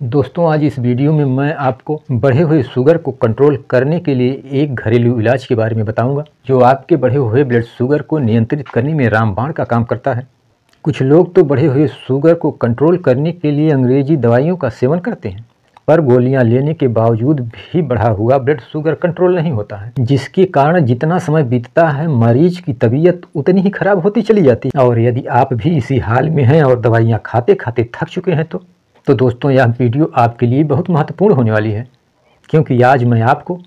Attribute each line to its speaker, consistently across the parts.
Speaker 1: दोस्तों आज इस वीडियो में मैं आपको बढ़े हुए शुगर को कंट्रोल करने के लिए एक घरेलू इलाज के बारे में बताऊंगा जो आपके बढ़े हुए ब्लड शुगर को नियंत्रित करने में रामबाण का काम करता है। कुछ लोग तो बढ़े हुए शुगर को कंट्रोल करने के लिए अंग्रेजी दवाइयों का सेवन करते हैं, पर गोलियां लेने के बावजूद भी बढ़ा हुआ ब्लड शुगर कंट्रोल नहीं होता है, जिसके कारण जितना समय बीतता है मरीज की तबीयत उतनी ही खराब होती चली जाती है। और यदि आप भी इसी हाल में हैं और दवाइयाँ खाते खाते थक चुके हैं तो दोस्तों यह वीडियो आपके लिए बहुत महत्वपूर्ण होने वाली है, क्योंकि आज मैं आपको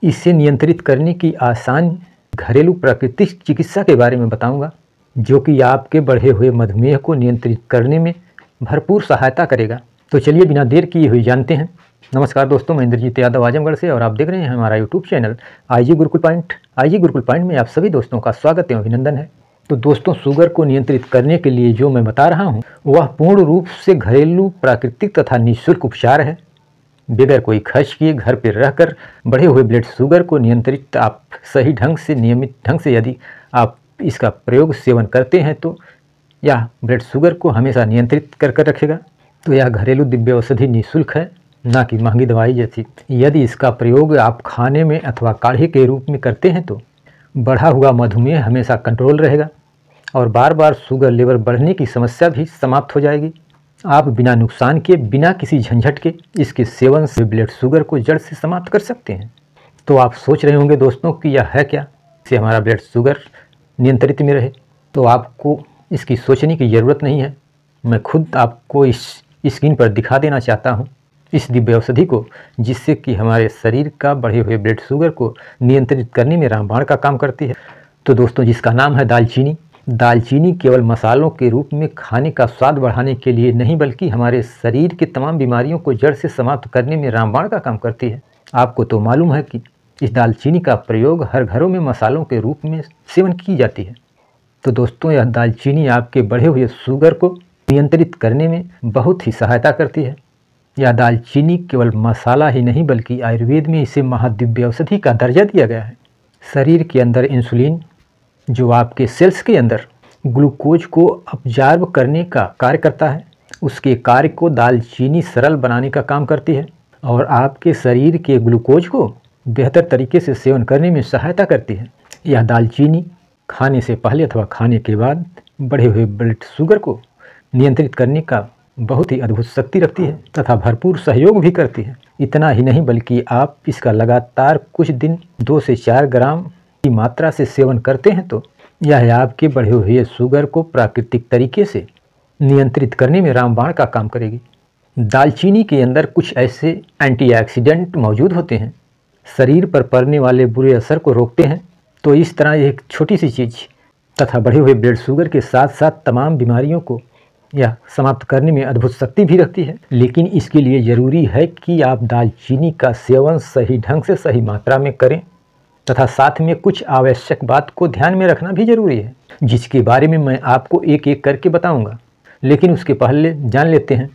Speaker 1: इसे नियंत्रित करने की आसान घरेलू प्राकृतिक चिकित्सा के बारे में बताऊंगा, जो कि आपके बढ़े हुए मधुमेह को नियंत्रित करने में भरपूर सहायता करेगा। तो चलिए बिना देर किए हुए जानते हैं। नमस्कार दोस्तों, मैं इंद्रजीत यादव आजमगढ़ से और आप देख रहे हैं हमारा YouTube channel IG Gurukul point. IG Gurukul point में आप सभी दोस्तों का स्वागत एवं अभिनंदन है। तो दोस्तों शुगर को नियंत्रित करने के लिए जो मैं बता रहा हूँ वह पूर्ण रूप से घरेलू प्राकृतिक तथा निःशुल्क उपचार है। बगैर कोई खर्च किए घर पर रहकर बढ़े हुए ब्लड शुगर को नियंत्रित आप सही ढंग से नियमित ढंग से यदि आप इसका प्रयोग सेवन करते हैं तो यह ब्लड शुगर को हमेशा नियंत्रित कर रखेगा। तो यह घरेलू दिव्य औषधि निःशुल्क है, ना कि महंगी दवाई जैसी। यदि इसका प्रयोग आप खाने में अथवा काढ़े के रूप में करते हैं तो बढ़ा हुआ मधुमेह हमेशा कंट्रोल रहेगा और बार बार शुगर लेवल बढ़ने की समस्या भी समाप्त हो जाएगी। आप बिना नुकसान के, बिना किसी झंझट के इसके सेवन से ब्लड शुगर को जड़ से समाप्त कर सकते हैं। तो आप सोच रहे होंगे दोस्तों कि यह है क्या, इससे हमारा ब्लड शुगर नियंत्रित में रहे। तो आपको इसकी सोचने की ज़रूरत नहीं है, मैं खुद आपको इस स्क्रीन पर दिखा देना चाहता हूँ इस दिव्य औषधि को, जिससे कि हमारे शरीर का बढ़े हुए ब्लड शुगर को नियंत्रित करने में रामबाण का काम करती है। तो दोस्तों जिसका नाम है दालचीनी। दालचीनी केवल मसालों के रूप में खाने का स्वाद बढ़ाने के लिए नहीं, बल्कि हमारे शरीर के तमाम बीमारियों को जड़ से समाप्त करने में रामबाण का काम करती है। आपको तो मालूम है कि इस दालचीनी का प्रयोग हर घरों में मसालों के रूप में सेवन की जाती है। तो दोस्तों यह दालचीनी आपके बढ़े हुए शुगर को नियंत्रित करने में बहुत ही सहायता करती है। यह दालचीनी केवल मसाला ही नहीं, बल्कि आयुर्वेद में इसे महादिव्य औषधि का दर्जा दिया गया है। शरीर के अंदर इंसुलिन, जो आपके सेल्स के अंदर ग्लूकोज को अब्जॉर्ब करने का कार्य करता है, उसके कार्य को दालचीनी सरल बनाने का काम करती है और आपके शरीर के ग्लूकोज को बेहतर तरीके से सेवन करने में सहायता करती है। यह दालचीनी खाने से पहले अथवा खाने के बाद बढ़े हुए ब्लड शुगर को नियंत्रित करने का बहुत ही अद्भुत शक्ति रखती है तथा भरपूर सहयोग भी करती है। इतना ही नहीं, बल्कि आप इसका लगातार कुछ दिन 2 से 4 ग्राम की मात्रा से सेवन करते हैं तो यह आपके बढ़े हुए शुगर को प्राकृतिक तरीके से नियंत्रित करने में रामबाण का काम करेगी। दालचीनी के अंदर कुछ ऐसे एंटीऑक्सीडेंट मौजूद होते हैं, शरीर पर पड़ने वाले बुरे असर को रोकते हैं। तो इस तरह एक छोटी सी चीज़ तथा बढ़े हुए ब्लड शुगर के साथ साथ तमाम बीमारियों को यह समाप्त करने में अद्भुत शक्ति भी रखती है। लेकिन इसके लिए ज़रूरी है कि आप दालचीनी का सेवन सही ढंग से सही मात्रा में करें तथा साथ में कुछ आवश्यक बात को ध्यान में रखना भी ज़रूरी है, जिसके बारे में मैं आपको एक एक करके बताऊंगा। लेकिन उसके पहले जान लेते हैं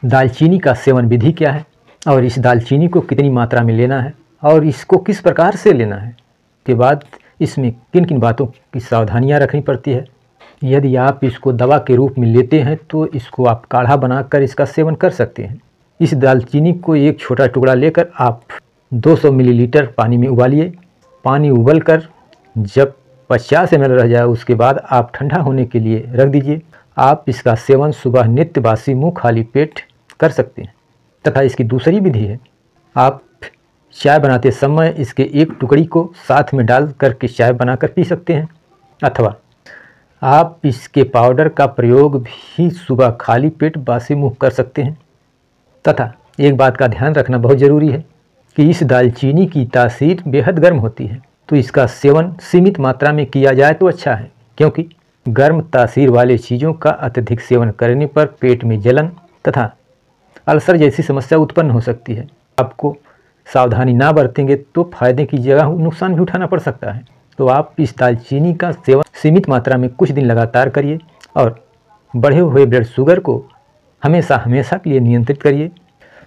Speaker 1: दालचीनी का सेवन विधि क्या है और इस दालचीनी को कितनी मात्रा में लेना है और इसको किस प्रकार से लेना है। के बाद इसमें किन किन बातों की सावधानियाँ रखनी पड़ती है। यदि आप इसको दवा के रूप में लेते हैं तो इसको आप काढ़ा बनाकर इसका सेवन कर सकते हैं। इस दालचीनी को एक छोटा टुकड़ा लेकर आप 200 मिलीलीटर पानी में उबालिए। पानी उबलकर जब 50 ml रह जाए उसके बाद आप ठंडा होने के लिए रख दीजिए। आप इसका सेवन सुबह नित्य बासी मुँह खाली पेट कर सकते हैं। तथा इसकी दूसरी विधि है, आप चाय बनाते समय इसके एक टुकड़ी को साथ में डाल करके चाय बनाकर पी सकते हैं, अथवा आप इसके पाउडर का प्रयोग भी सुबह खाली पेट बासी मुँह कर सकते हैं। तथा एक बात का ध्यान रखना बहुत ज़रूरी है कि इस दालचीनी की तासीर बेहद गर्म होती है, तो इसका सेवन सीमित मात्रा में किया जाए तो अच्छा है, क्योंकि गर्म तासीर वाले चीज़ों का अत्यधिक सेवन करने पर पेट में जलन तथा अल्सर जैसी समस्या उत्पन्न हो सकती है। आपको सावधानी ना बरतेंगे तो फायदे की जगह नुकसान भी उठाना पड़ सकता है। तो आप इस दालचीनी का सेवन सीमित मात्रा में कुछ दिन लगातार करिए और बढ़े हुए ब्लड शुगर को हमेशा के लिए नियंत्रित करिए।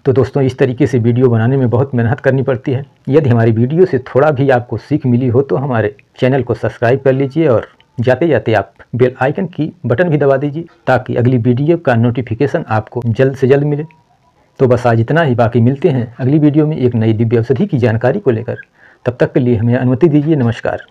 Speaker 1: तो दोस्तों इस तरीके से वीडियो बनाने में बहुत मेहनत करनी पड़ती है। यदि हमारी वीडियो से थोड़ा भी आपको सीख मिली हो तो हमारे चैनल को सब्सक्राइब कर लीजिए और जाते जाते आप बेल आइकन की बटन भी दबा दीजिए, ताकि अगली वीडियो का नोटिफिकेशन आपको जल्द से जल्द मिले। तो बस आज इतना ही, बाकी मिलते हैं अगली वीडियो में एक नई दिव्य औषधि की जानकारी को लेकर। तब तक के लिए हमें अनुमति दीजिए। नमस्कार।